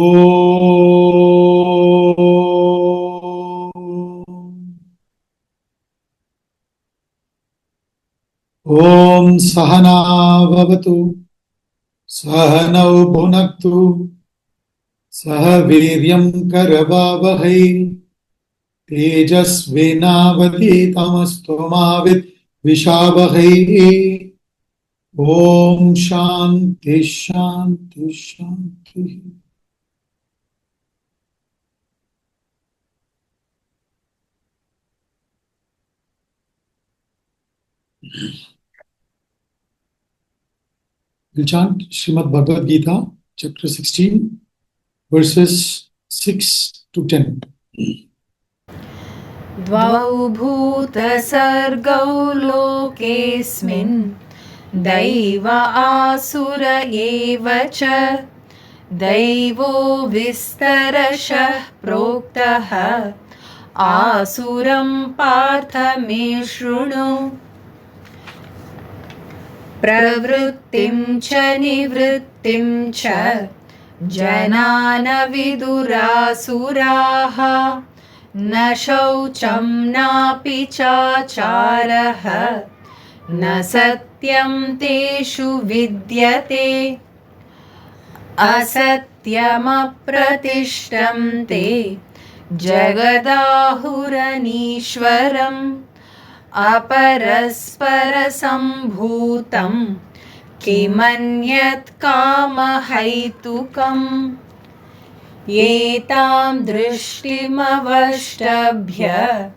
Om Sahana Bhavatu Sahanau Bhunaktu Sahaviryam Karavavahai Tejasvinavaditamastu Vishavahai. Om Shanti Shanti Shanti. We'll chant Srimad Bhagavad Gita, chapter 16, verses 6 to 10. Dvau bhuta sargau lokesmin Daiva asura eva cha Daivo vistarashah proktaha Asuram partha me shrunu Pravrittim cha nivrittim cha Janana vidurasuraha Na shaucham napi chacharaha Na satyam teshu vidyate Asatyam apratishtam te Jagadahuranishwaram Aparaspara sambhutam Kimanyat kamahaitukam Yetam drishtimavashtabhya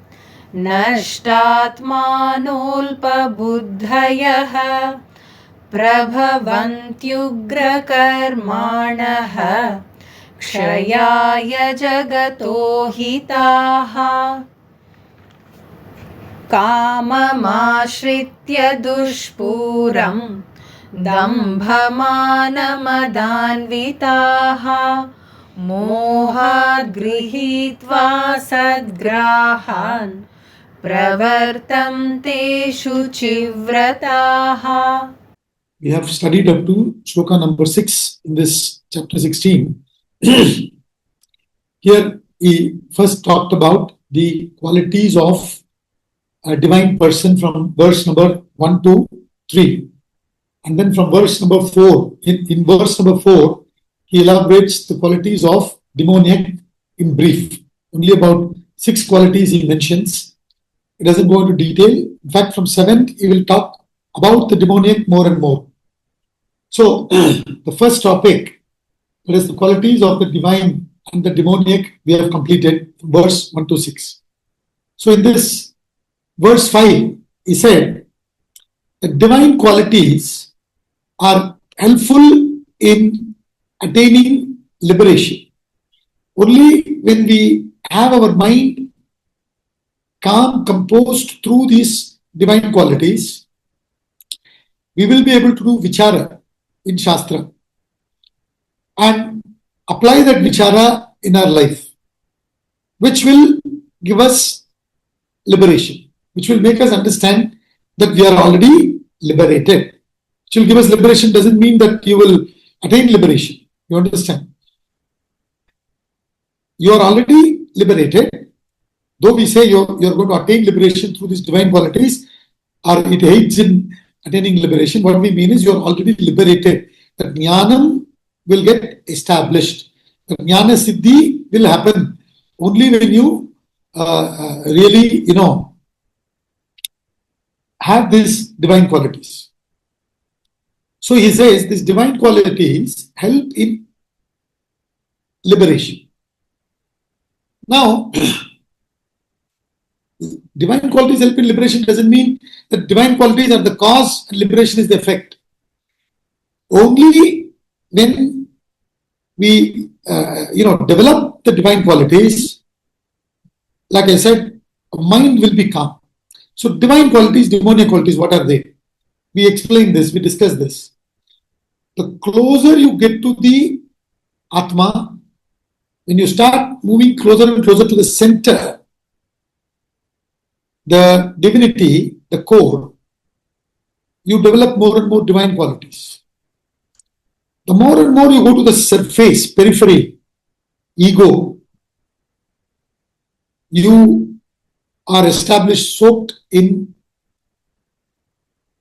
Nashtatmanolpabuddhayaha Prabhavantyugrakarmanaha Kshayaya jagatohitaha Kamamashritya dushpuram Dambhamanamadhanvitaha Mohat grihitva sadgrahan Pravartamte shuchivrataha. We have studied up to shloka number 6 in this chapter 16. Here he first talked about the qualities of a divine person from verse number 1 to 3. And then from verse number 4, in verse number 4, he elaborates the qualities of demoniac in brief. Only about 6 qualities he mentions. He doesn't go into detail. In fact, from 7th, he will talk about the demoniac more and more. So, the first topic, that is the qualities of the divine and the demoniac, we have completed from verse 1 to 6. So, in this verse 5, he said, the divine qualities are helpful in attaining liberation. Only when we have our mind calm, composed through these divine qualities, we will be able to do vichara in Shastra and apply that vichara in our life, which will give us liberation, which will make us understand that we are already liberated. Which will give us liberation doesn't mean that you will attain liberation. You understand? You are already liberated. Though we say you're going to attain liberation through these divine qualities, or it aids in attaining liberation, what we mean is you're already liberated. That jnanam will get established. That jnana siddhi will happen only when you really, have these divine qualities. So he says these divine qualities help in liberation. Now, divine qualities help in liberation doesn't mean that divine qualities are the cause and liberation is the effect. Only when we, develop the divine qualities, like I said, mind will be calm. So divine qualities, demoniac qualities, what are they? We explained this, we discussed this. The closer you get to the Atma, when you start moving closer and closer to the center, the divinity, the core, you develop more and more divine qualities. The more and more you go to the surface, periphery, ego, you are established, soaked in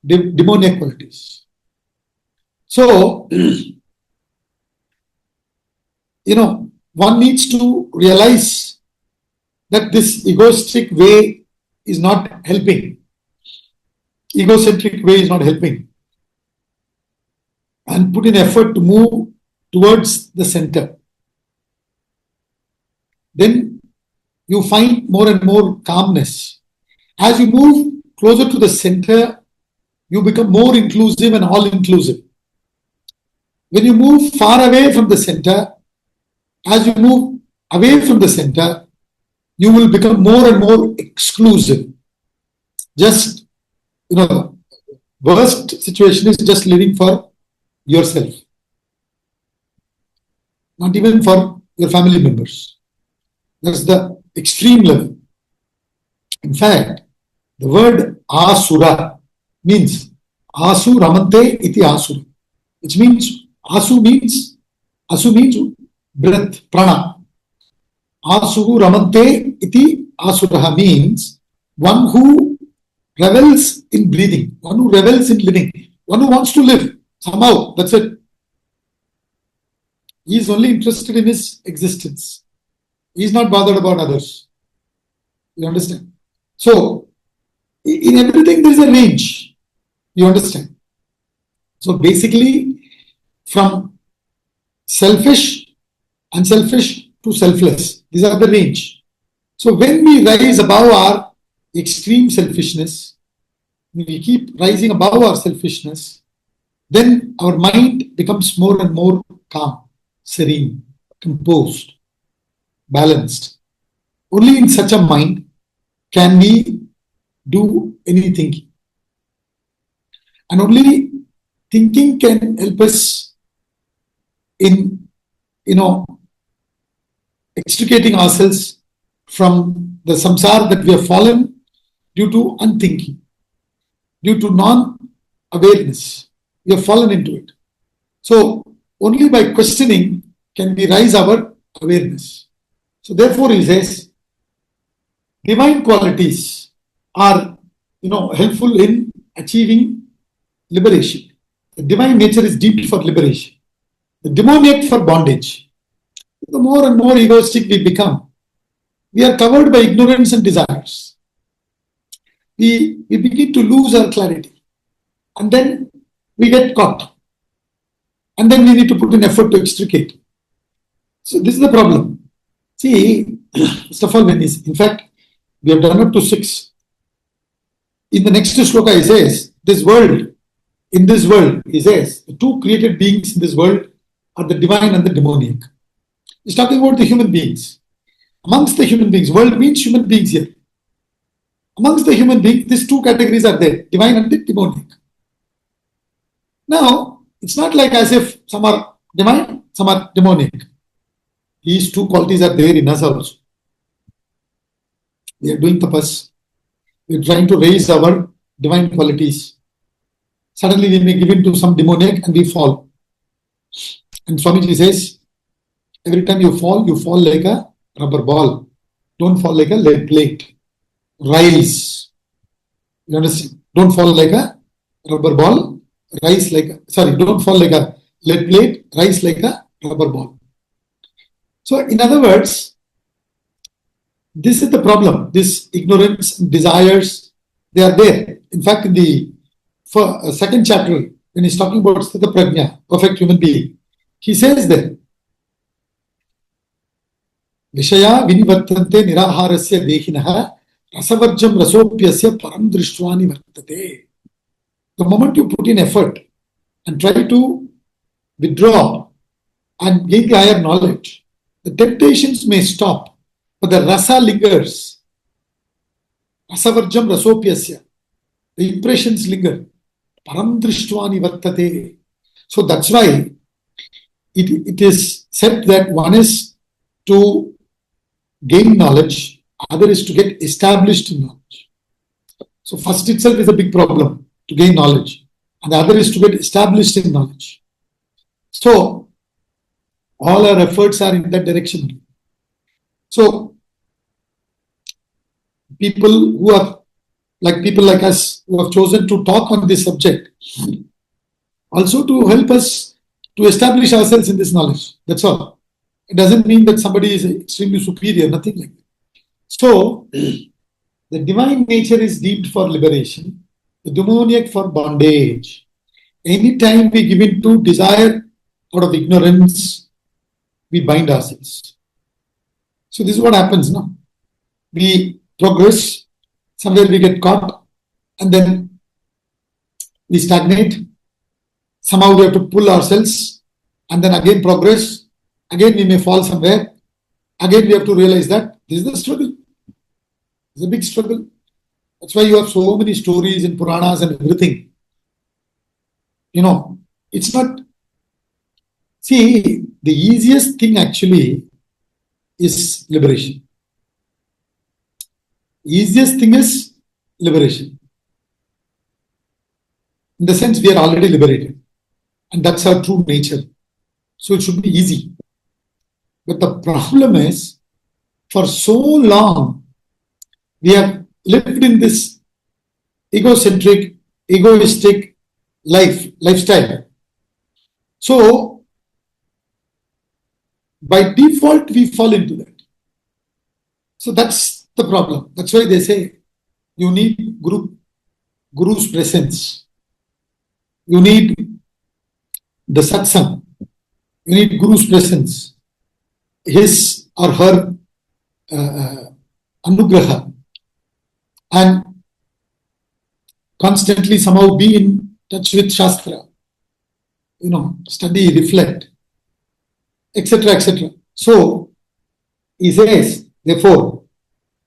demoniac qualities. So, one needs to realize that this egoistic way is not helping. Egocentric way is not helping. And put in effort to move towards the center. Then you find more and more calmness. As you move closer to the center, you become more inclusive and all-inclusive. When you move far away from the center, as you move away from the center, you will become more and more exclusive. Just, worst situation is just living for yourself. Not even for your family members. That's the extreme level. In fact, the word asura means asu ramante iti asura, which means asu means breath, prana. Asu ramante iti asura means one who revels in breathing, one who revels in living, one who wants to live somehow. That's it. He is only interested in his existence. He is not bothered about others. You understand? So, in everything there is a range. You understand? So, basically, from selfish, unselfish to selfless, these are the range. So, when we rise above our extreme selfishness, we keep rising above our selfishness, then our mind becomes more and more calm, serene, composed, balanced. Only in such a mind can we do any thinking. And only thinking can help us in, extricating ourselves from the samsara that we have fallen due to unthinking, due to non-awareness. We have fallen into it. So, only by questioning can we rise our awareness. So, therefore, he says, divine qualities are, helpful in achieving liberation. The divine nature is deep for liberation. The demoniac for bondage. The more and more egoistic we become, we are covered by ignorance and desires. We begin to lose our clarity. And then we get caught. And then we need to put in effort to extricate. So this is the problem. See, first of all, in fact, we have done up to 6. In the next shloka, he says, in this world, he says, the two created beings in this world are the divine and the demoniac. He's talking about the human beings. Amongst the human beings, world means human beings here. Amongst the human beings, these two categories are there, divine and the demoniac. Now, it's not like as if some are divine, some are demoniac. These two qualities are there in us also. We are doing tapas. We are trying to raise our divine qualities. Suddenly we may give in to some demoniac and we fall. And Swamiji says, every time you fall like a rubber ball. Don't fall like a lead plate. Rise. You understand? Don't fall like a rubber ball. Don't fall like a lead plate. Rise like a rubber ball. So, in other words, this is the problem. This ignorance, desires, they are there. In fact, in the second chapter, when he's talking about Sthita Prajna, perfect human being, he says that Vishaya vinivartante niraharasya dehinaha rasavarjam rasopyasya param drishtwani vartate. The moment you put in effort and try to withdraw and gain the higher knowledge, the temptations may stop, but the rasa lingers. Rasavarjam rasopyasya. The impressions linger. Param drishtwani vartate. So that's why it is said that one is to gain knowledge, other is to get established in knowledge. So first itself is a big problem, to gain knowledge, and the other is to get established in knowledge. So all our efforts are in that direction. So people like us who have chosen to talk on this subject, also to help us to establish ourselves in this knowledge. That's all. It doesn't mean that somebody is extremely superior, nothing like that. So, the divine nature is deemed for liberation, the demoniac for bondage. Anytime we give in to desire out of ignorance, we bind ourselves. So, this is what happens now. We progress, somewhere we get caught, and then we stagnate. Somehow we have to pull ourselves, and then again progress. Again, we may fall somewhere. Again, we have to realize that this is the struggle. It's a big struggle. That's why you have so many stories in Puranas and everything. It's not. See, the easiest thing actually is liberation. Easiest thing is liberation. In the sense, we are already liberated. And that's our true nature. So it should be easy. But the problem is, for so long, we have lived in this egocentric, egoistic lifestyle. So, by default, we fall into that. So that's the problem. That's why they say you need Guru's presence. You need the satsang. You need Guru's presence. His or her anugraha. And constantly somehow be in touch with Shastra. Study, reflect, etc., etc. So, he says, therefore,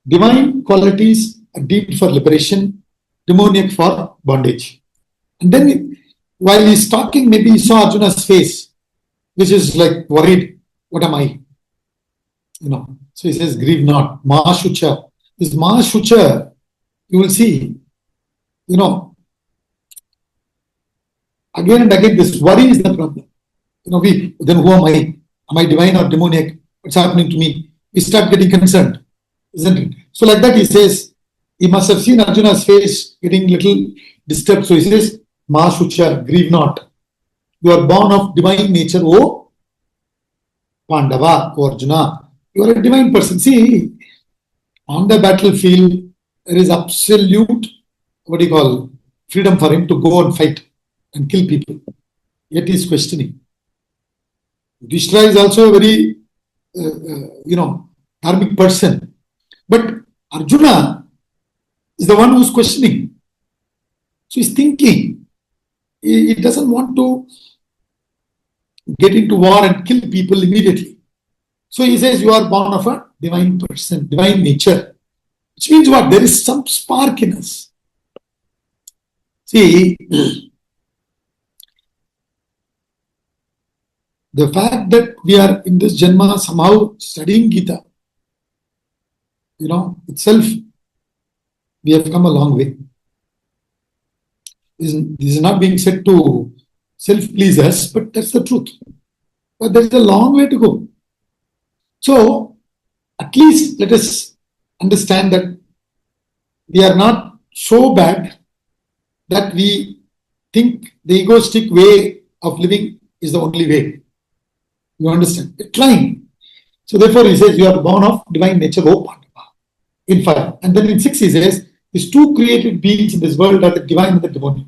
divine qualities are deemed for liberation, demoniac for bondage. And then, while he's talking, maybe he saw Arjuna's face, which is like worried. What am I? So he says, grieve not. Mahashucha. This Mahashucha, you will see, again and again, this worry is the problem. Then who am I? Am I divine or demoniac? What's happening to me? We start getting concerned, isn't it? So like that he says, he must have seen Arjuna's face getting little disturbed. So he says, Mahashucha, grieve not. You are born of divine nature, O Pandava, O Arjuna. You are a divine person. See, on the battlefield, there is absolute, freedom for him to go and fight and kill people. Yet he is questioning. Yudhishthira is also a very, dharmic person. But Arjuna is the one who is questioning. So he's thinking. He doesn't want to get into war and kill people immediately. So he says, you are born of a divine person, divine nature. Which means what? There is some spark in us. See, the fact that we are in this Janma somehow studying Gita, itself, we have come a long way. This is not being said to self-please us, but that's the truth. But there is a long way to go. So, at least let us understand that we are not so bad that we think the egoistic way of living is the only way. You understand? We're trying. So therefore he says, you are born of divine nature, O Pandava, in fire. And then in 6 he says, these two created beings in this world are the divine and the demonic.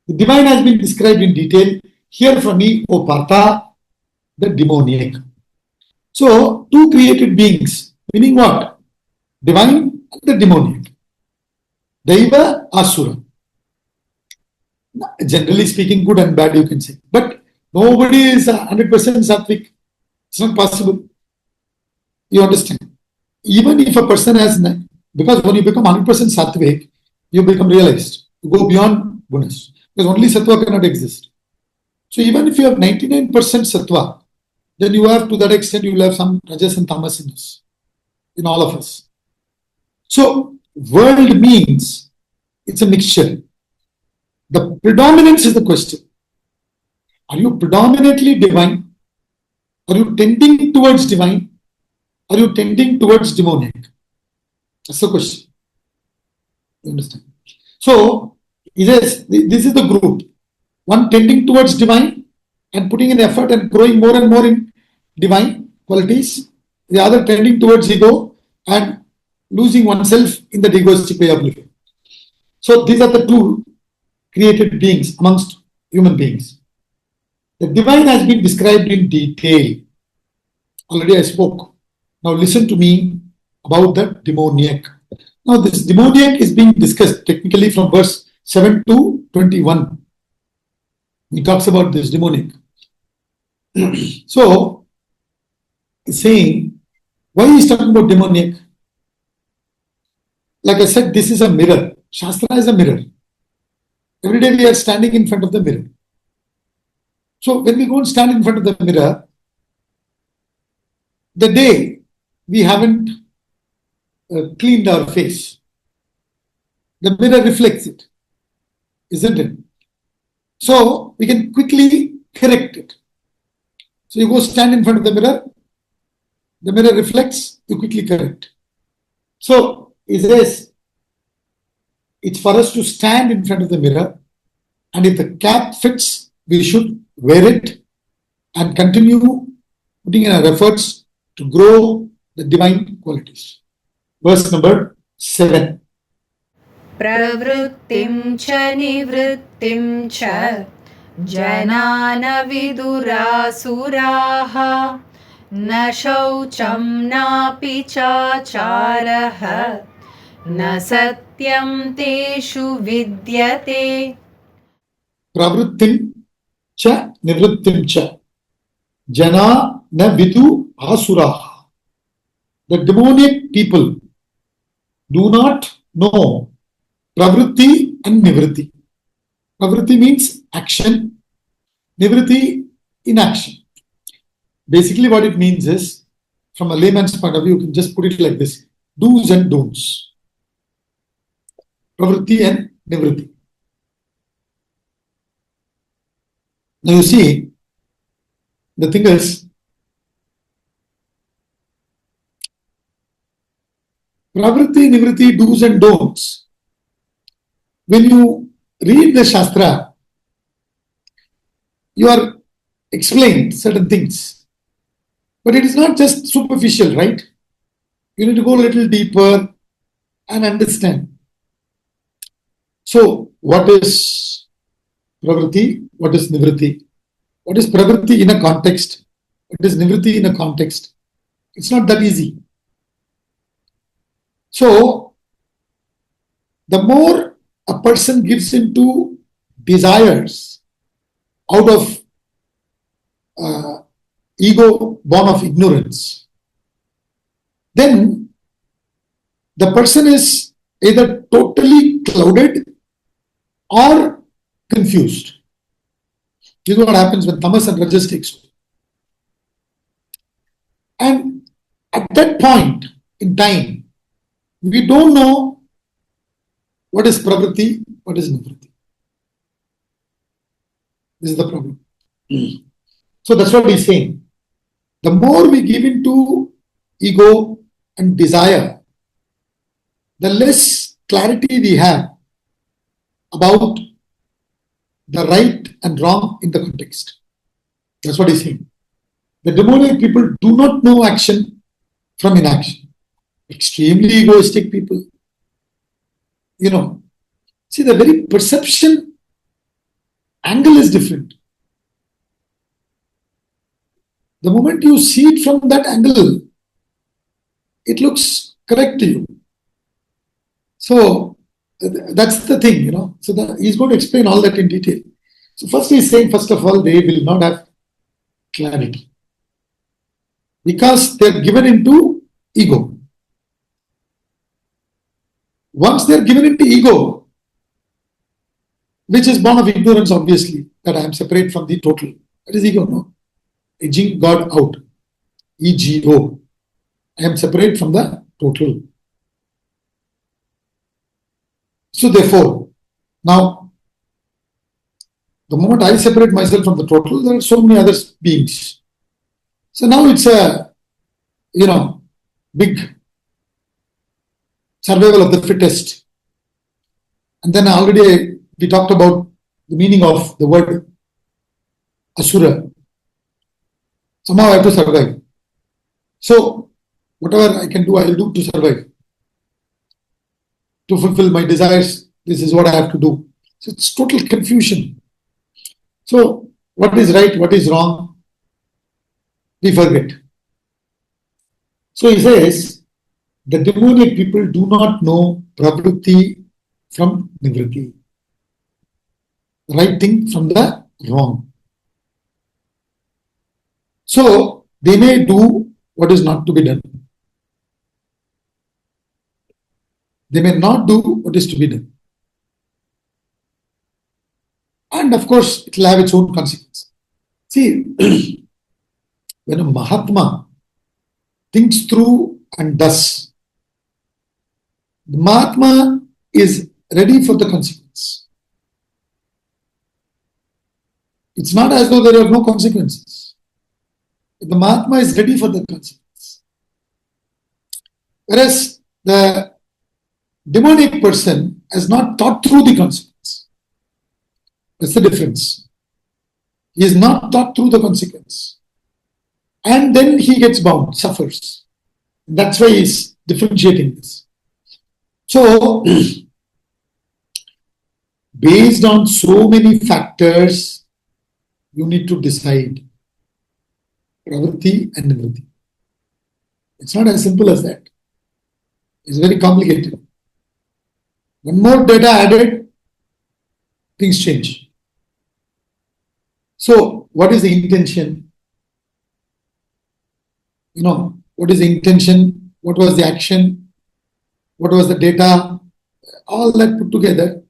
The divine has been described in detail. Hear from me, O Partha, the demoniac. So, two created beings, meaning what? Divine and the demoniac. Daiva, Asura. Generally speaking, good and bad you can say. But nobody is 100% sattvic. It's not possible. You understand? Even if a person has, because when you become 100% sattvic, you become realized. You go beyond goodness. Because only sattva cannot exist. So even if you have 99% sattva, then you have, to that extent, you will have some rajas and tamas in us, in all of us. So, world means it's a mixture. The predominance is the question. Are you predominantly divine? Are you tending towards divine? are you tending towards demoniac? That's the question. You understand? So, this is the group. One tending towards divine and putting in effort and growing more and more in divine qualities. The other tending towards ego and losing oneself in the egoistic way of living. So these are the two created beings amongst human beings. The divine has been described in detail. Already I spoke. Now listen to me about the demoniac. Now this demoniac is being discussed technically from verse 7 to 21. He talks about this demoniac. So, he's saying, why is he talking about demoniac? Like I said, this is a mirror. Shastra is a mirror. Every day we are standing in front of the mirror. So when we go and stand in front of the mirror, the day we haven't cleaned our face, the mirror reflects it, isn't it? So we can quickly correct it. So you go stand in front of the mirror reflects, you quickly correct. So it says, it's for us to stand in front of the mirror, and if the cap fits, we should wear it and continue putting in our efforts to grow the divine qualities. Verse number 7. प्रवृत्तिं च निवृत्तिं च जनान विदुरासुराः न शौचं नापि चाचारः न सत्यं तेषु विद्यते. Pravrittim cha nivrittim cha jana na vidu asuraha. The demoniac people do not know pravritti and nivritti. Pravritti means action, nivritti inaction. Basically what it means is, from a layman's point of view, you can just put it like this: do's and don'ts. Pravritti and nivritti. Now you see, the thing is, pravritti, nivritti, do's and don'ts. When you read the Shastra, you are explained certain things. But it is not just superficial, right? You need to go a little deeper and understand. So, what is pravritti? What is nivritti? What is pravritti in a context? What is nivritti in a context? It's not that easy. So, the more a person gives into desires out of ego born of ignorance, then the person is either totally clouded or confused. This is what happens when tamas and rajas takes over. And at that point in time, we don't know what is pravritti, what is nivritti. This is the problem. So that's what he's saying. The more we give into ego and desire, the less clarity we have about the right and wrong in the context. That's what he's saying. The demoniac people do not know action from inaction. Extremely egoistic people. You know, see, the very perception angle is different. The moment you see it from that angle, it looks correct to you. So that's the thing, you know. So he's going to explain all that in detail. So first he's saying, first of all, they will not have clarity because they're given into ego. Once they're given into ego, which is born of ignorance, obviously, that I am separate from the total. That is ego, no? Edging God out. EGO. I am separate from the total. So therefore, now, the moment I separate myself from the total, there are so many other beings. So now it's a, you know, big survival of the fittest. And then already we talked about the meaning of the word asura. Somehow I have to survive. So whatever I can do, I will do to survive. To fulfill my desires, this is what I have to do. So it's total confusion. So what is right, what is wrong, we forget. So he says, the demoniac people do not know pravritti from nivritti. Right thing from the wrong. So they may do what is not to be done. They may not do what is to be done. And of course, it will have its own consequence. See, when a Mahatma thinks through and does, the Mahatma is ready for the consequence. It's not as though there are no consequences. The Mahatma is ready for the consequence. Whereas the demoniac person has not thought through the consequence. That's the difference. He is not thought through the consequence. And then he gets bound, suffers. That's why he's differentiating this. So, based on so many factors, you need to decide pravritti and nivritti. It's not as simple as that. It's very complicated. One more data added, things change. So, what is the intention? What is the intention? What was the action? What was the data? All that put together.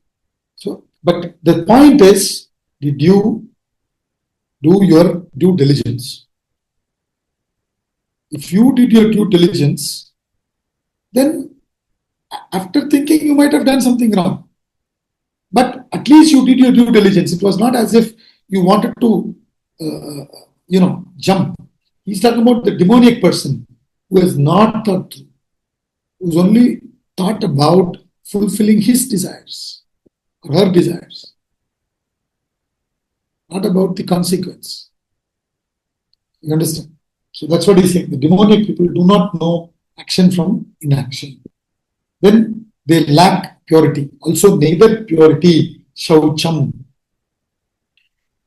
So, but the point is, did you do your due diligence? If you did your due diligence, then after thinking you might have done something wrong. But at least you did your due diligence. It was not as if you wanted to, jump. He's talking about the demoniac person who has not thought through, who's only thought about fulfilling his desires or her desires, not about the consequence. You understand? So that's what he's saying. The demoniac people do not know action from inaction. Then they lack purity. Also, neither purity, shaucham.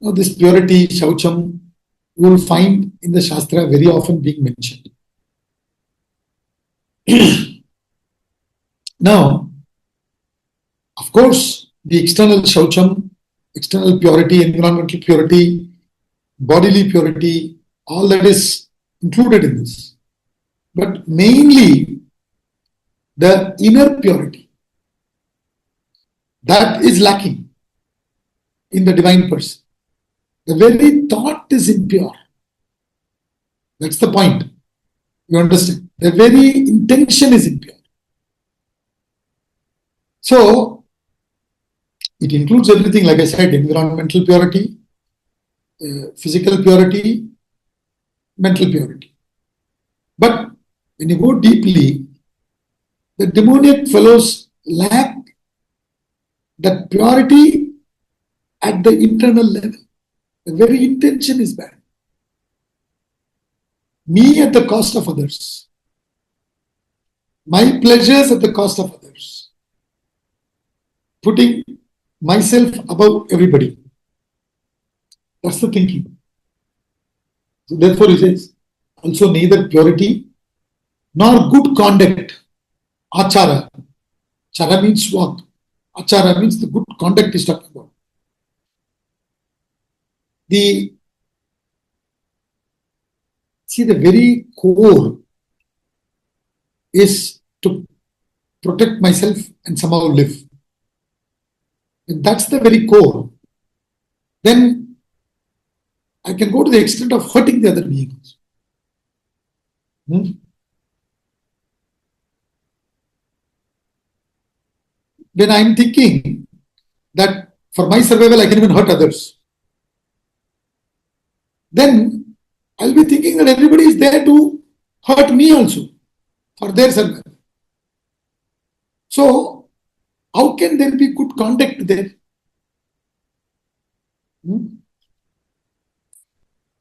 Now, this purity, shaucham, you will find in the Shastra very often being mentioned. Now, of course, the external shaucham, external purity, environmental purity, bodily purity, all that is included in this. But mainly, the inner purity, that is lacking in the divine person. The very thought is impure. That's the point. You understand? The very intention is impure. So, it includes everything, like I said, environmental purity, physical purity, mental purity. But when you go deeply, the demoniac fellows lack that purity at the internal level. The very intention is bad. Me at the cost of others. My pleasures at the cost of others. Putting myself above everybody. That's the thinking. So therefore he says, also neither purity nor good conduct. Achara. Chara means what? Achara means the good conduct is talking about. The very core is to protect myself and somehow live. If that's the very core, then I can go to the extent of hurting the other beings. When I'm thinking that for my survival I can even hurt others, then I'll be thinking that everybody is there to hurt me also. for their survival. So, how can there be good conduct there?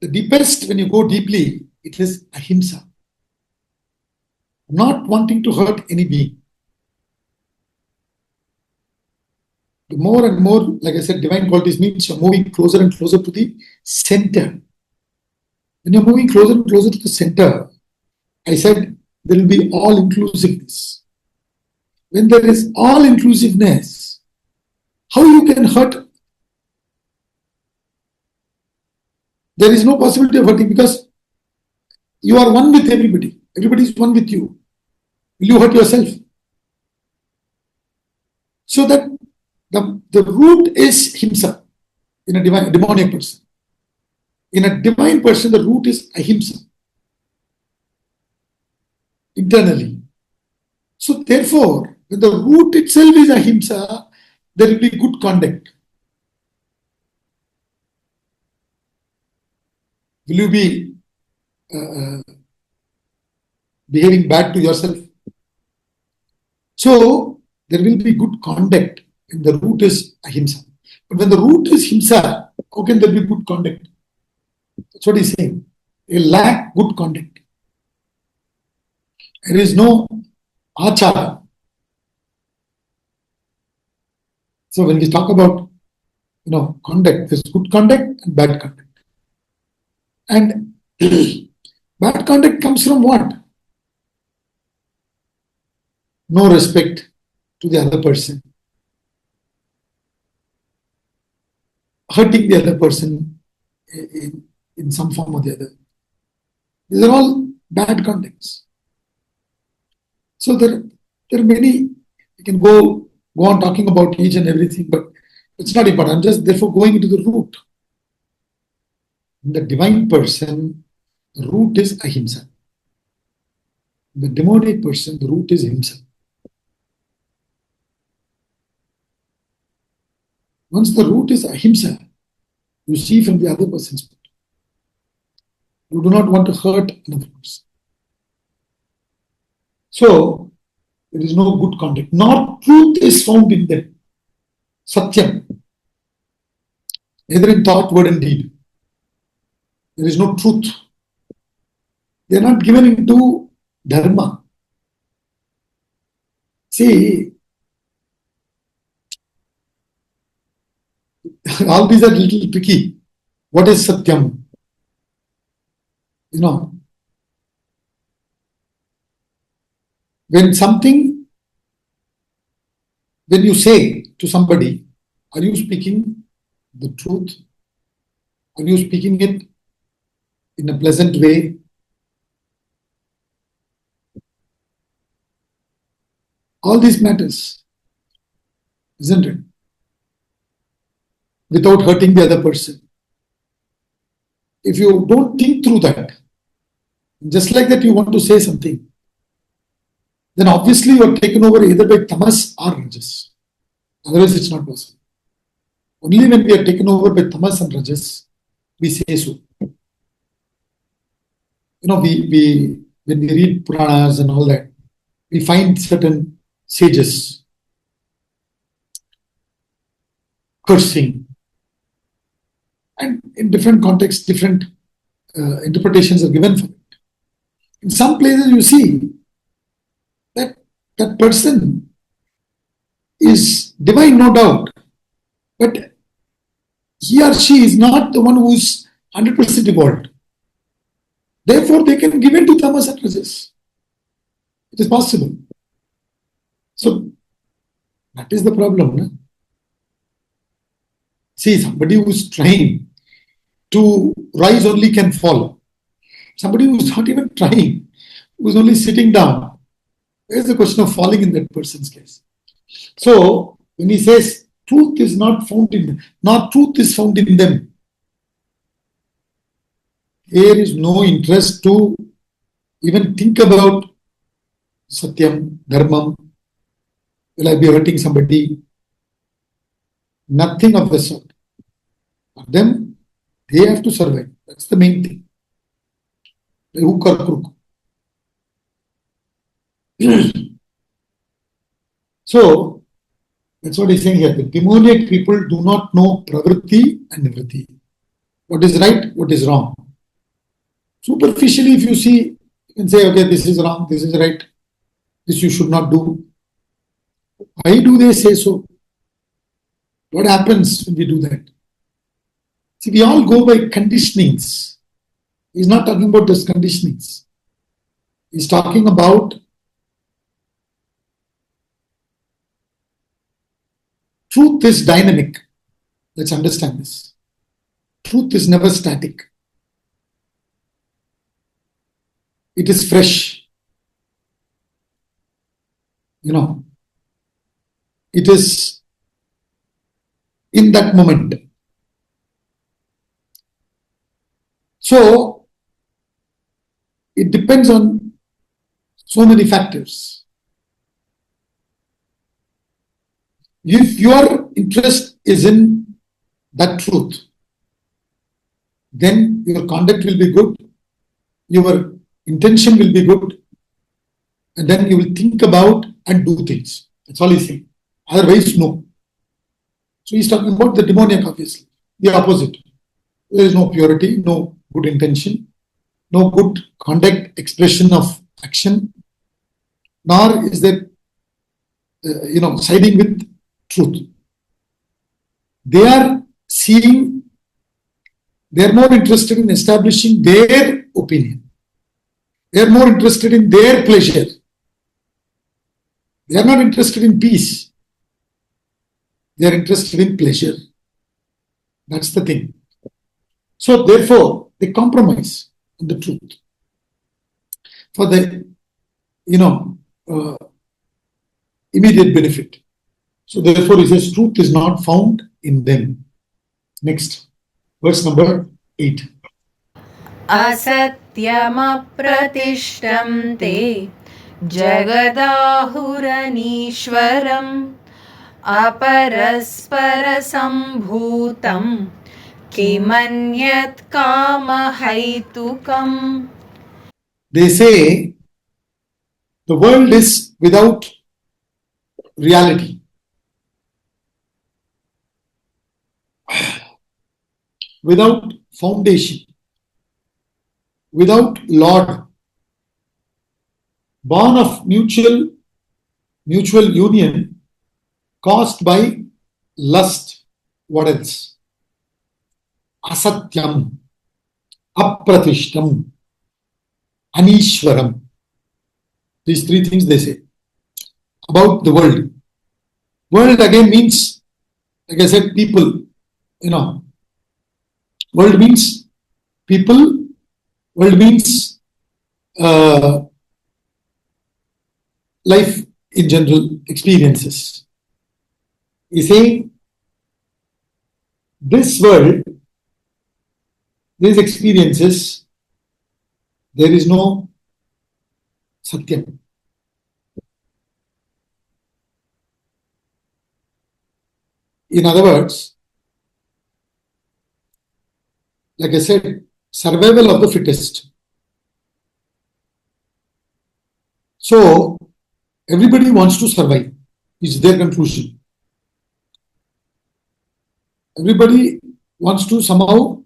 The deepest, when you go deeply, it is ahimsa. Not wanting to hurt any being. The more and more, like I said, divine qualities means you're moving closer and closer to the center. When you're moving closer and closer to the center, I said there will be all inclusiveness. When there is all inclusiveness, how you can hurt? There is no possibility of hurting because you are one with everybody. Everybody is one with you. Will you hurt yourself? So that the root is himsa in a demoniac person. In a divine person, the root is ahimsa internally. So therefore, when the root itself is ahimsa, there will be good conduct. Will you be behaving bad to yourself? So there will be good conduct when the root is ahimsa. But when the root is himsa, how can there be good conduct? That's what he's saying. They lack good conduct. There is no achara. So when we talk about conduct, there's good conduct and bad conduct. And bad conduct comes from what? No respect to the other person. Hurting the other person in some form or the other. These are all bad conducts. So there are many, you can go on talking about each and everything, but it's not important. I'm just therefore going into the root. In the divine person, the root is ahimsa. In the demonic person, the root is himsa. Once the root is ahimsa, you see from the other person's point. You do not want to hurt another person. So, there is no good conduct. Nor truth is found in them. Satyam. Neither in thought, word and deed. There is no truth. They are not given into dharma. See, all these are a little tricky. What is Satyam? When you say to somebody, are you speaking the truth? Are you speaking it in a pleasant way? All these matters, isn't it? Without hurting the other person. If you don't think through that, just like that you want to say something, then obviously you are taken over either by tamas or rajas. Otherwise it's not possible. Only when we are taken over by tamas and rajas, we say so. When we read Puranas and all that, we find certain sages cursing. And in different contexts, different interpretations are given for it. In some places you see that person is divine, no doubt, but he or she is not the one who is 100% evolved. Therefore, they can give in to tamas and rajas. It is possible. So, that is the problem. No? See, somebody who is trying to rise only can fall. Somebody who is not even trying, who is only sitting down, there is the question of falling in that person's case. So, when he says truth is not found in them, not truth is found in them, there is no interest to even think about satyam, dharmam, will I be hurting somebody? Nothing of the sort. For them, they have to survive. That's the main thing. Hook or crook. So that's what he's saying here. The demoniac people do not know pravritti and nivritti. What is right, what is wrong. Superficially, if you see, you can say, okay, this is wrong, this is right, this you should not do. Why do they say so? What happens when we do that? See, we all go by conditionings. He's not talking about those conditionings. He's talking about truth is dynamic. Let's understand this. Truth is never static. It is fresh. It is in that moment. So, it depends on so many factors. If your interest is in that truth, then your conduct will be good, your intention will be good, and then you will think about and do things. That's all he's saying. Otherwise, no. So he's talking about the demoniac, obviously, the opposite. There is no purity, no good intention, no good conduct, expression of action, nor is there, siding with truth. They are seeing, they are more interested in establishing their opinion. They are more interested in their pleasure. They are not interested in peace. They are interested in pleasure. That's the thing. So therefore, they compromise on the truth for the, immediate benefit. So therefore, he says, truth is not found in them. Next, verse number 8. असत्यमप्रतिष्ठं ते जगदाहुरनीश्वरम् अपरस्परसम्भूतं किमन्यत् कामहैतुकम्. They say the world is without reality. Without foundation, without Lord, born of mutual union caused by lust. What else? Asatyam, apratishtam, anishwaram. These three things they say about the world. World again means, like I said, people. World means people. World means life in general, experiences. He's saying this world, these experiences, there is no Satyam. In other words, like I said, survival of the fittest. So, everybody wants to survive, is their conclusion. Everybody wants to somehow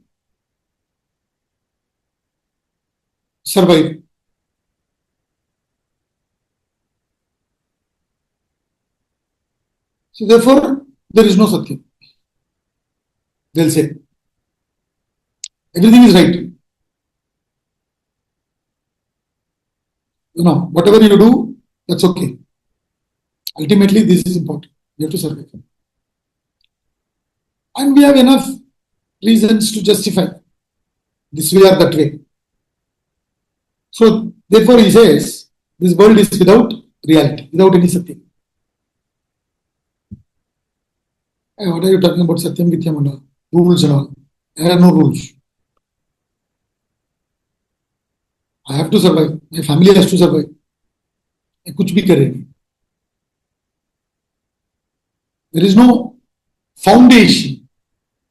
survive. So, therefore, there is no Satyam. They'll say, everything is right. Whatever you do, that's okay. Ultimately, this is important. You have to survive. And we have enough reasons to justify this way or that way. So, therefore, he says, this world is without reality, without any Satyam. Hey, what are you talking about? Satyam, Gityam, and all? Rules and all. There are no rules. I have to survive. My family has to survive. I kuch bhi karegi. There is no foundation.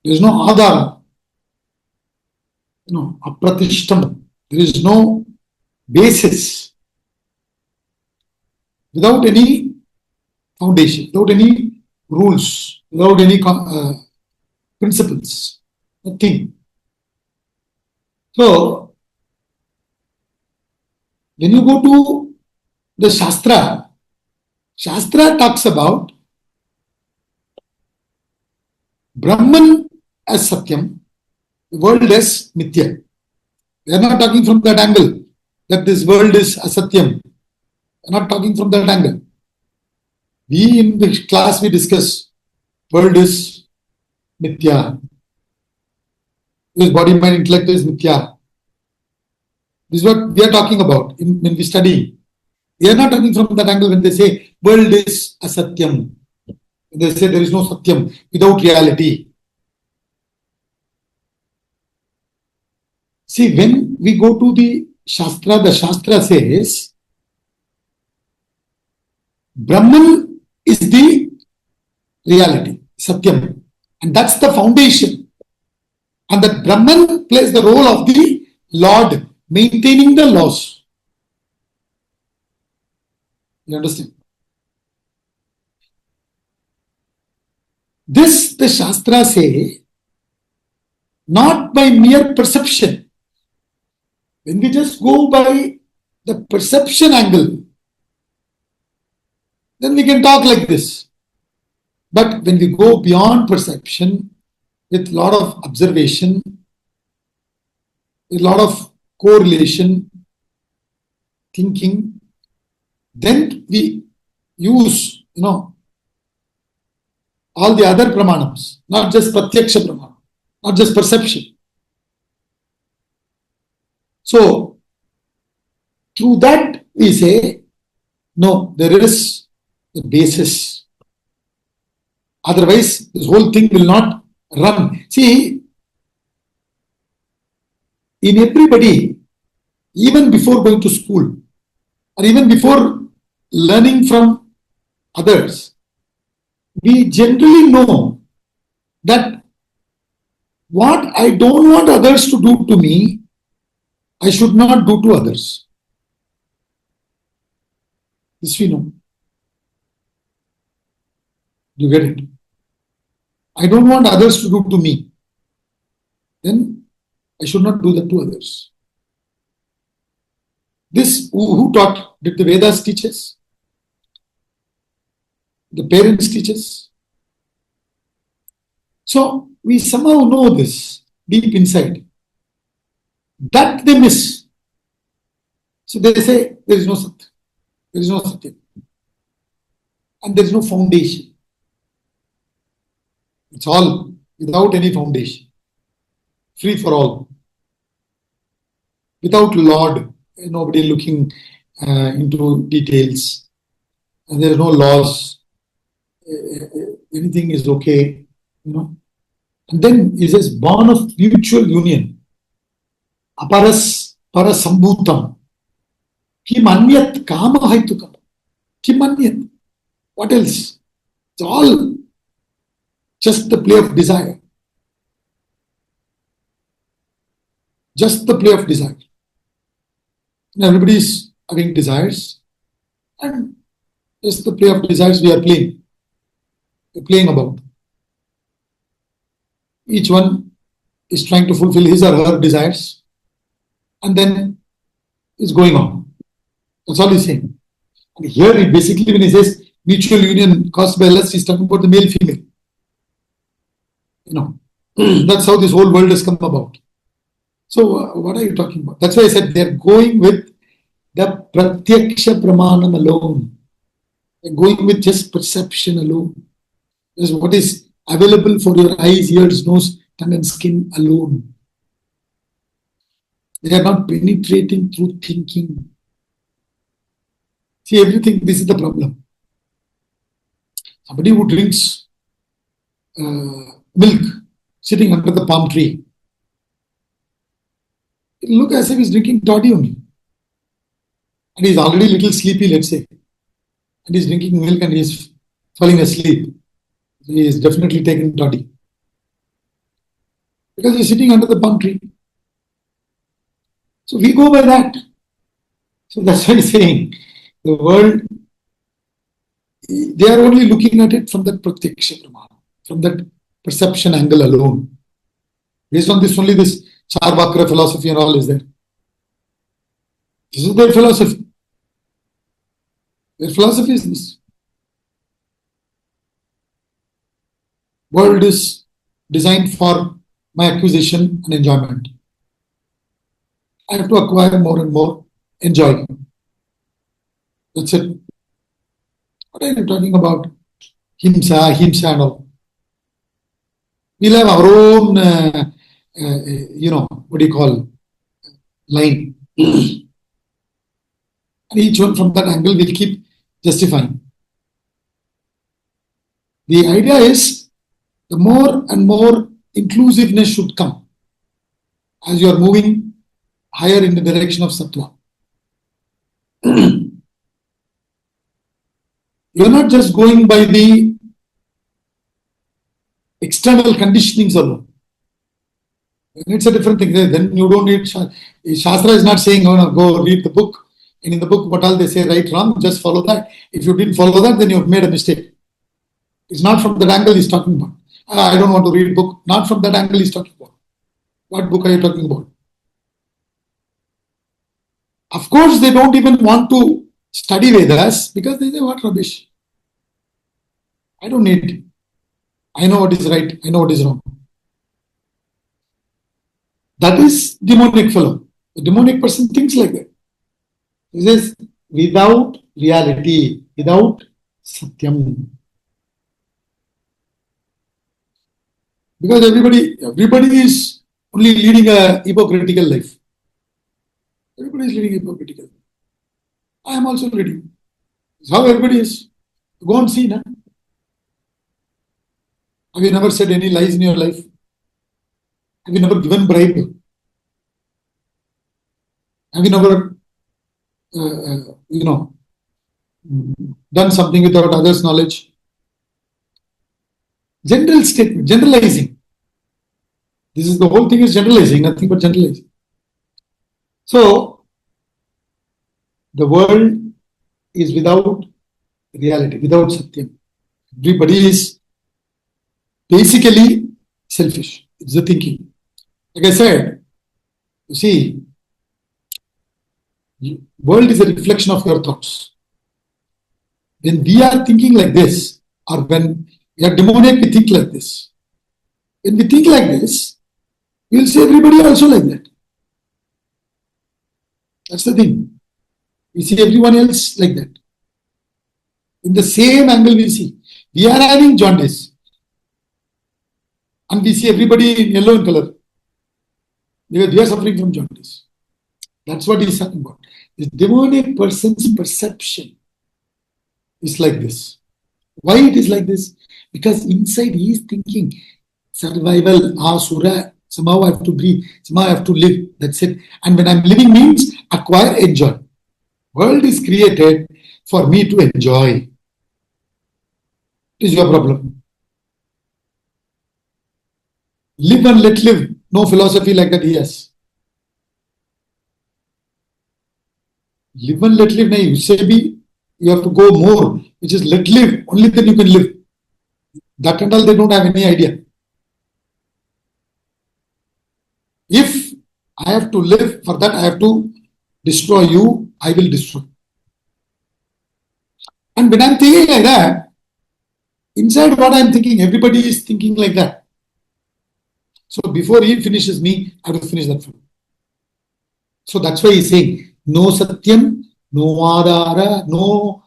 There is no adhara. Apratishtam. There is no basis. without any foundation, without any rules, without any principles, nothing. So, when you go to the Shastra, Shastra talks about Brahman as Satyam, the world as Mithya. We are not talking from that angle that this world is Asatyam. We are not talking from that angle. We in the class we discuss world is Mithya. This body, mind, intellect is Mithya. This is what we are talking about when we study. We are not talking from that angle when they say world is Asatyam. They say there is no Satyam without reality. See, when we go to the Shastra says Brahman is the reality, Satyam. And that's the foundation. And that Brahman plays the role of the Lord, maintaining the laws. You understand? This the Shastra say, not by mere perception. When we just go by the perception angle, then we can talk like this. But when we go beyond perception, with a lot of observation, with a lot of correlation, thinking, then we use, all the other pramanams, not just pratyaksha pramanam, not just perception. So, through that we say, no, there is a basis. Otherwise, this whole thing will not run. See, in everybody, even before going to school, or even before learning from others, we generally know that what I don't want others to do to me, I should not do to others. This we know. You get it? I don't want others to do to me. Then I should not do that to others. This, who taught? Did the Vedas teach us? The parents teach us? So we somehow know this deep inside. That they miss. So they say there is no Sat. There is no Satya. And there is no foundation. It's all without any foundation. Free for all. Without Lord. Nobody looking into details. And there are no laws. Anything is okay. And then he says, born of mutual union. Aparas parasambhutam. Kim anyat kama haitukam. Kim anyat. What else? It's all just the play of desire. Just the play of desire. And everybody is having desires. And just the play of desires we are playing. We're playing about. Each one is trying to fulfill his or her desires. And then it's going on. That's all he's saying. And here, basically, when he says mutual union caused by lust, he's talking about the male-female. That's how this whole world has come about. So, what are you talking about? That's why I said they're going with the pratyaksha pramanam alone. They're going with just perception alone. Just what is available for your eyes, ears, nose, tongue, and skin alone. They are not penetrating through thinking. See, everything, this is the problem. Somebody who drinks milk sitting under the palm tree, it will look as if he's drinking toddy only. And he's already a little sleepy, let's say. And he's drinking milk and he's falling asleep. He is definitely taking toddy. Because he's sitting under the palm tree. So we go by that. So that's why he's saying the world they are only looking at it from that pratyaksha pramana, from that perception angle alone. Based on this, only this Charvakra philosophy and all is there. This is their philosophy. Their philosophy is this. World is designed for my acquisition and enjoyment. I have to acquire more and more, enjoy. That's it. What are you talking about? Himsa and all. We'll have our own, what do you call, line. And each one from that angle will keep justifying. The idea is the more and more inclusiveness should come as you are moving higher in the direction of sattva. You're not just going by the external conditionings alone. It's a different thing. Then you don't need Shastra is not saying, oh, no, go read the book. And in the book, what all they say, right, wrong, just follow that. If you didn't follow that, then you've made a mistake. It's not from that angle he's talking about. I don't want to read book. Not from that angle he's talking about. What book are you talking about? Of course, they don't even want to study Vedas because they say, what rubbish. I don't need it. I know what is right. I know what is wrong. That is demonic fellow. The demonic person thinks like that. He says, without reality, without satyam. Because everybody is only leading a hypocritical life. Everybody is leading a hypocritical life. I am also leading. It's how everybody is. Go and see, na? Have you never said any lies in your life? Have you never given bribe? Have you never, done something without others' knowledge? General statement, generalizing. This is the whole thing is generalizing, nothing but generalizing. So, the world is without reality, without satyam. Everybody is basically selfish. It's the thinking. Like I said, you see, world is a reflection of your thoughts. When we are thinking like this, or when we are demoniac, we think like this. When we think like this, we will see everybody also like that. That's the thing. We see everyone else like that. In the same angle we see. We are having jaundice. And we see everybody in yellow in color. We are suffering from jaundice. That's what he's talking about. The demonic person's perception is like this. Why it is like this? Because inside he is thinking survival, asura, somehow I have to breathe, somehow I have to live. That's it. And when I'm living means acquire, enjoy. World is created for me to enjoy. It is your problem. Live and let live. No philosophy like that he has. Live and let live. You say you have to go more, which is let live. Only then you can live. That and all they don't have any idea. If I have to live, for that I have to destroy you, I will destroy. And when I'm thinking like that, inside what I'm thinking, everybody is thinking like that. So before he finishes me, I have to finish that film. So that's why he's saying, no satyam, no adhara, no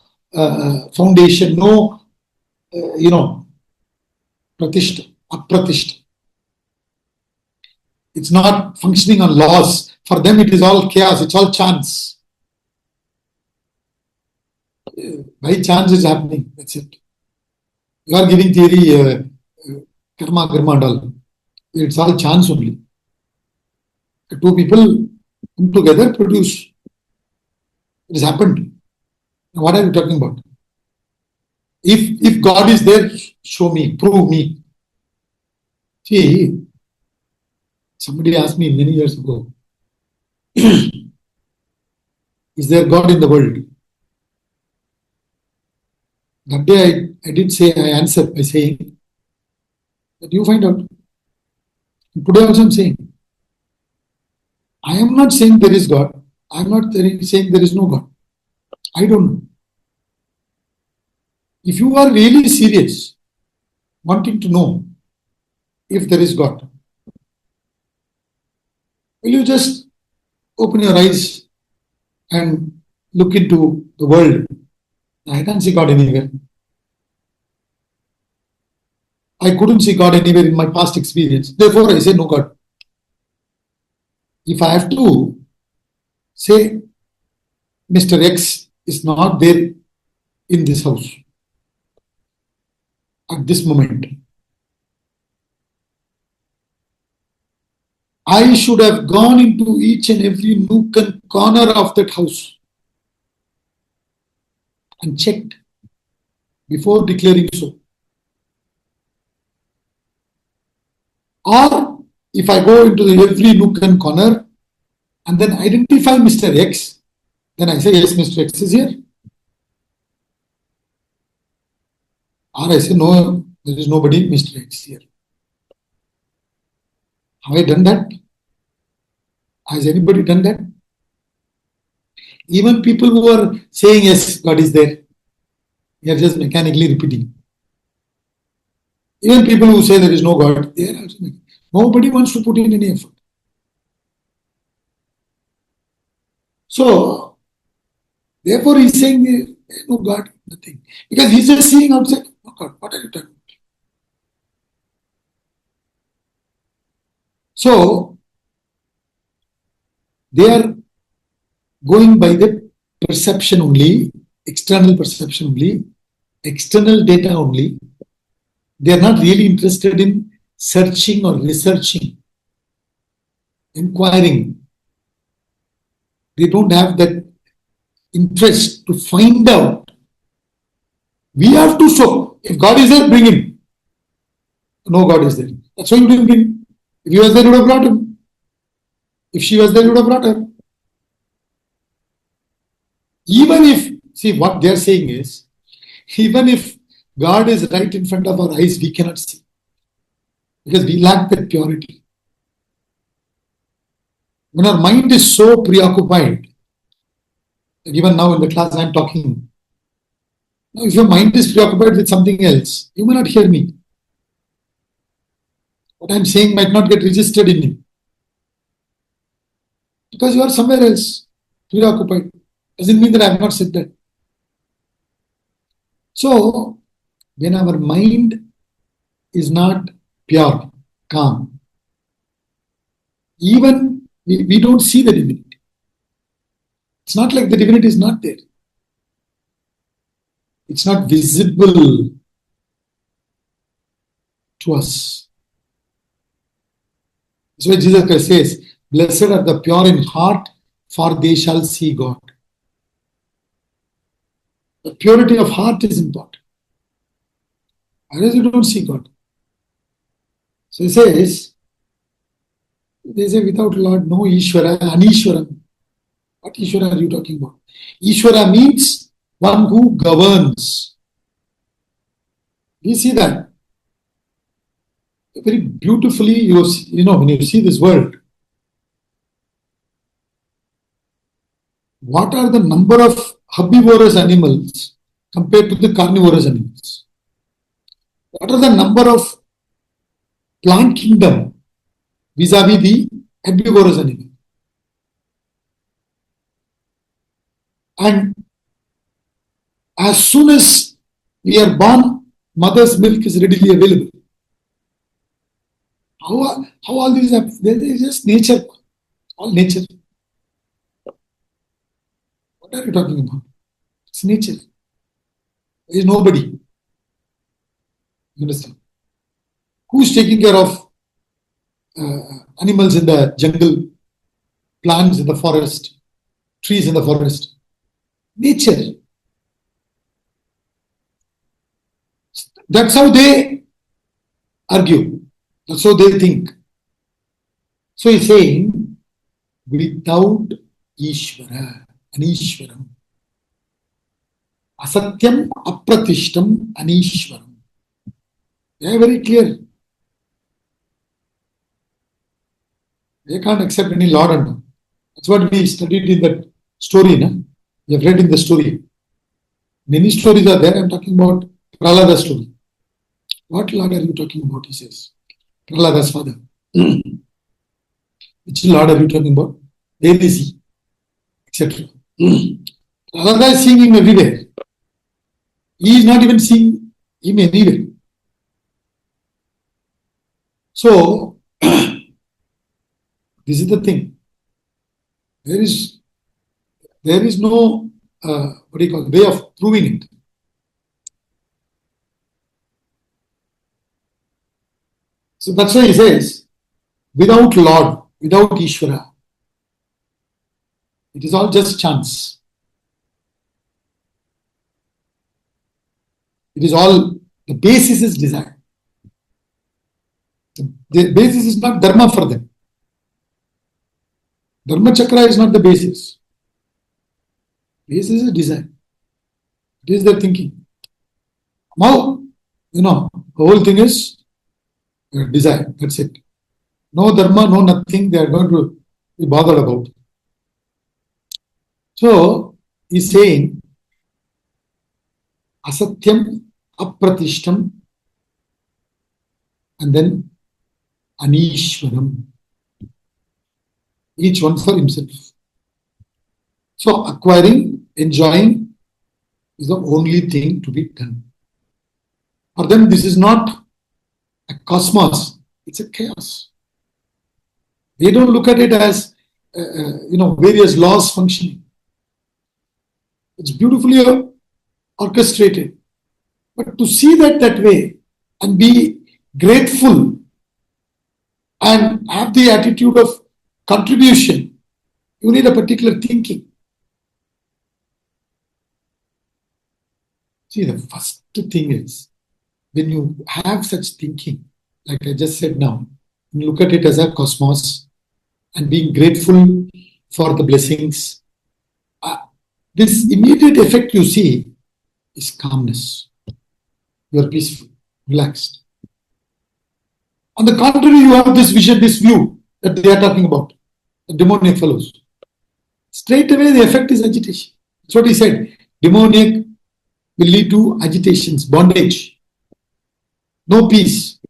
foundation, no, pratishta, apratishta. It's not functioning on laws. For them, it is all chaos. It's all chance. By chance is happening. That's it. You are giving theory, karma and all. It's all chance only. Two people come together, produce. It has happened. What are you talking about? If God is there, show me, prove me. See, somebody asked me many years ago, is there God in the world? That day I did say, I answered by saying that you find out. Today also I'm saying, I am not saying there is God. I am not saying there is no God. I don't know. If you are really serious, wanting to know if there is God, will you just open your eyes and look into the world? I can't see God anywhere. I couldn't see God anywhere in my past experience. Therefore, I say no God. If I have to say Mr. X is not there in this house at this moment, I should have gone into each and every nook and corner of that house and checked before declaring so. Or if I go into every nook and corner and then identify Mr. X, then I say, yes, Mr. X is here. Or I say, no, there is nobody, Mr. X here. Have I done that? Has anybody done that? Even people who are saying, yes, God is there, they are just mechanically repeating. Even people who say there is no God, they are also making. Nobody wants to put in any effort. So, therefore, he is saying, no God, nothing. Because he is just seeing outside, oh God, what are you talking about? So, they are going by the perception only, external perception only, external data only. They are not really interested in searching or researching, inquiring. They don't have that interest to find out. We have to show. If God is there, bring him. No God is there. That's why you didn't bring him. If he was there, you would have brought him. If she was there, you would have brought her. Even if, see what they are saying is, even if God is right in front of our eyes, we cannot see. Because we lack that purity. When our mind is so preoccupied, even now in the class I am talking, now if your mind is preoccupied with something else, you may not hear me. What I am saying might not get registered in you. Because you are somewhere else, preoccupied. Doesn't mean that I have not said that. So, when our mind is not pure, calm, even we don't see the divinity. It's not like the divinity is not there. It's not visible to us. That's why Jesus Christ says, blessed are the pure in heart, for they shall see God. The purity of heart is important. Otherwise you don't see God. So he says, they say without Lord, no Ishvara, Anishwaram. What Ishvara are you talking about? Ishvara means one who governs. We see that. Very beautifully, you know, when you see this world, what are the number of herbivorous animals compared to the carnivorous animals? What are the number of plant kingdom vis-a-vis the herbivorous animal? And as soon as we are born, mother's milk is readily available. How all these happen? There is just nature, all nature. What are you talking about? It's nature. There is nobody. You understand? Who's taking care of animals in the jungle, plants in the forest, trees in the forest? Nature. That's how they argue. That's how they think. So he's saying, without Ishvara, Anishwaram, Asatyam apratishtam anishwaram. They are very clear. They can't accept any Lord and that's what we studied in that story. No? We have read in the story. Many stories are there. I'm talking about Prahlada's story. What Lord are you talking about? He says. Prahlada's father. Which Lord are you talking about? Where is he? Etc. Prahlada is seeing him everywhere. He is not even seeing him anywhere. So, this is the thing. There is no what do you call way of proving it. So that's why he says, without Lord, without Ishvara, it is all just chance. It is all, the basis is desire. The basis is not dharma for them. Dharma chakra is not the basis. Basis is desire. It is their thinking. Now, the whole thing is desire. That's it. No dharma, no nothing they are going to be bothered about. So, he's saying, asatyam apratishtam and then anishwaram. Each one for himself. So, acquiring, enjoying is the only thing to be done. For them, this is not a cosmos, it's a chaos. They don't look at it as, various laws functioning. It's beautifully orchestrated. But to see that way and be grateful and have the attitude of contribution, you need a particular thinking. See, the first thing is, when you have such thinking, like I just said now, you look at it as a cosmos and being grateful for the blessings, this immediate effect you see is calmness. You are peaceful, relaxed. On the contrary, you have this vision, this view that they are talking about, the demoniac fellows. Straight away, the effect is agitation. That's what he said. Demoniac will lead to agitations, bondage, no peace,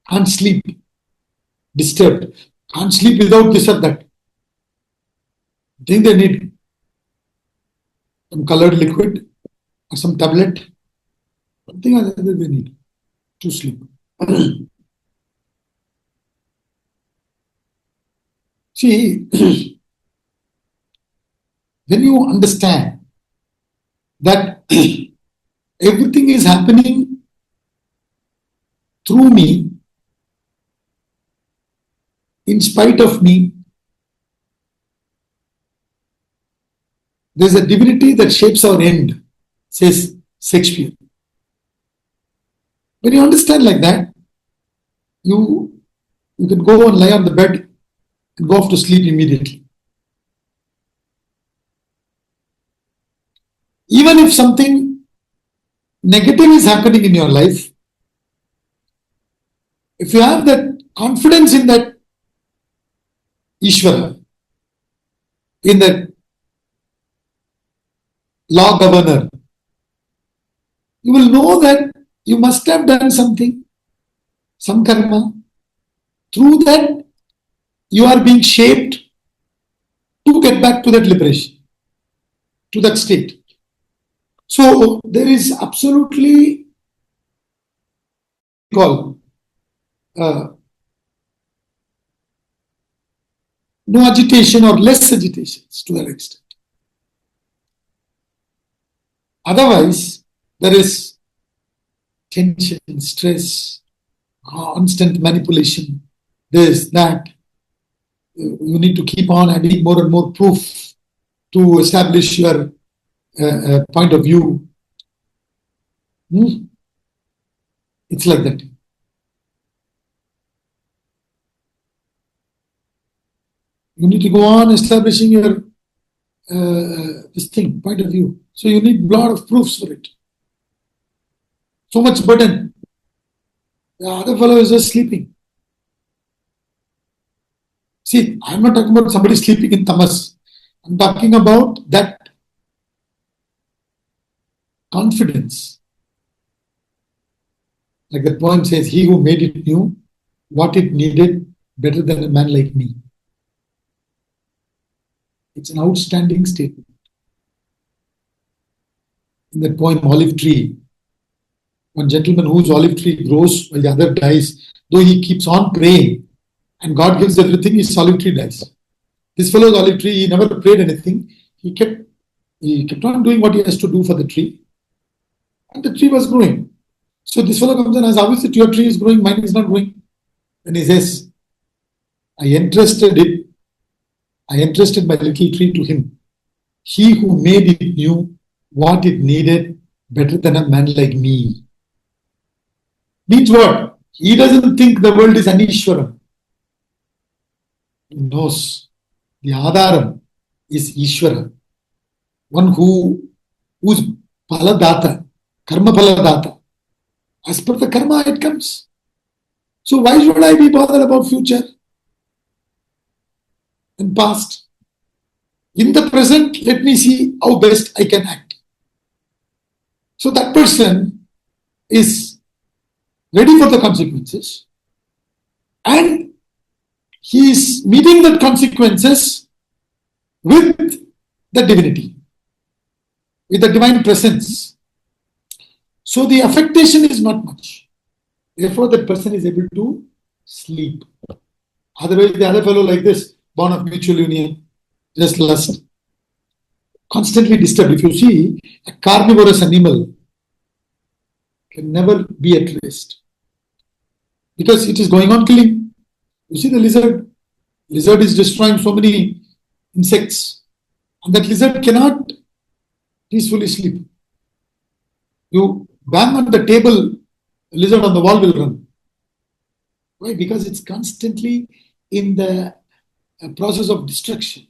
can't sleep, disturbed, can't sleep without this or that. I think they need some colored liquid or some tablet, something other than they need to sleep. See, when you understand that everything is happening through me, in spite of me, there's a divinity that shapes our end, says Shakespeare. When you understand like that, you can go and lie on the bed and go off to sleep immediately. Even if something negative is happening in your life, if you have that confidence in that Ishvara, in that law governor, you will know that you must have done something, some karma. Through that, you are being shaped to get back to that liberation, to that state. So there is absolutely no agitation or less agitations to that extent. Otherwise, there is tension, stress, constant manipulation, this, that. You need to keep on adding more and more proof to establish your point of view. It's like that. You need to go on establishing your this thing, point of view. So you need a lot of proofs for it. So much burden. The other fellow is just sleeping. See, I'm not talking about somebody sleeping in tamas. I'm talking about that confidence. Like the poem says, he who made it knew what it needed better than a man like me. It's an outstanding statement. In that poem, Olive Tree, one gentleman whose olive tree grows while the other dies, though he keeps on praying and God gives everything, his olive tree dies. This fellow's olive tree, he never prayed anything. He kept on doing what he has to do for the tree. And the tree was growing. So this fellow comes and asks, how is it your tree is growing, mine is not growing? And he says, I entrusted my little tree to him. He who made it knew what it needed better than a man like me. Means what? He doesn't think the world is Anishwaram. He knows the Adharam is Ishwara. One who's Paladata, Karma Paladata. As per the karma, it comes. So why should I be bothered about future and past? In the present, let me see how best I can act. So that person is ready for the consequences and he is meeting the consequences with the divinity, with the divine presence. So the affectation is not much. Therefore, that person is able to sleep. Otherwise, the other fellow like this, born of mutual union, just lust, constantly disturbed. If you see, a carnivorous animal can never be at rest because it is going on killing. You see the lizard. Lizard is destroying so many insects, and that lizard cannot peacefully sleep. You bang on the table, the lizard on the wall will run. Why? Because it's constantly in the process of destruction.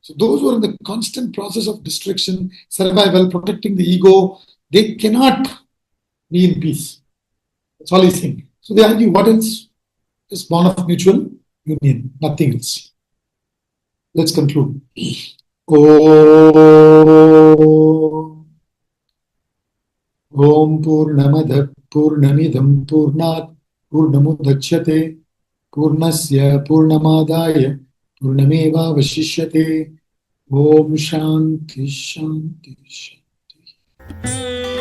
So those who are in the constant process of destruction, survival, protecting the ego, they cannot be in peace. That's all he's saying. So they argue, what else? It's born of mutual union, nothing else. Let's conclude. Om Purnamada Purnamidam Purnat Purnamudachyate Purnasya Purnamadaya Purnameva Vashishyate. Om Shanti Shanti Shanti.